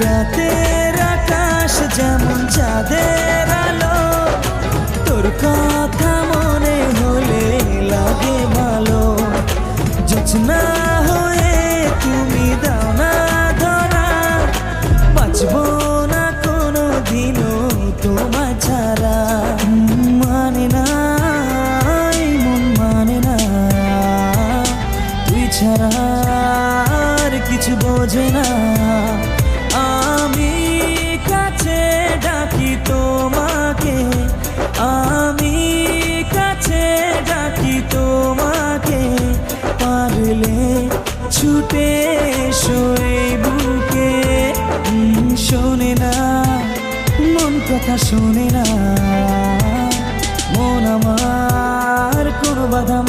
রাতের আকাশ যেমন চাঁদের আলো, তোর কথা মনে হলে লাগে ভালো। জোছনা হয়ে তুমি দাও না ধরা, বাঁচবো না কোনো দিনও তোমায় ছাড়া। মানে না এই মন মানে না, তুই ছাড়া আর কিছু বোঝে না। আমি কাছে ডাকি তোমাকে, আমি কাছে ডাকি তোমাকে, পারলে ছুটে এসো এই বুকে। শোনে না মন কথা শোনে না, মন আমার কোনো বাধা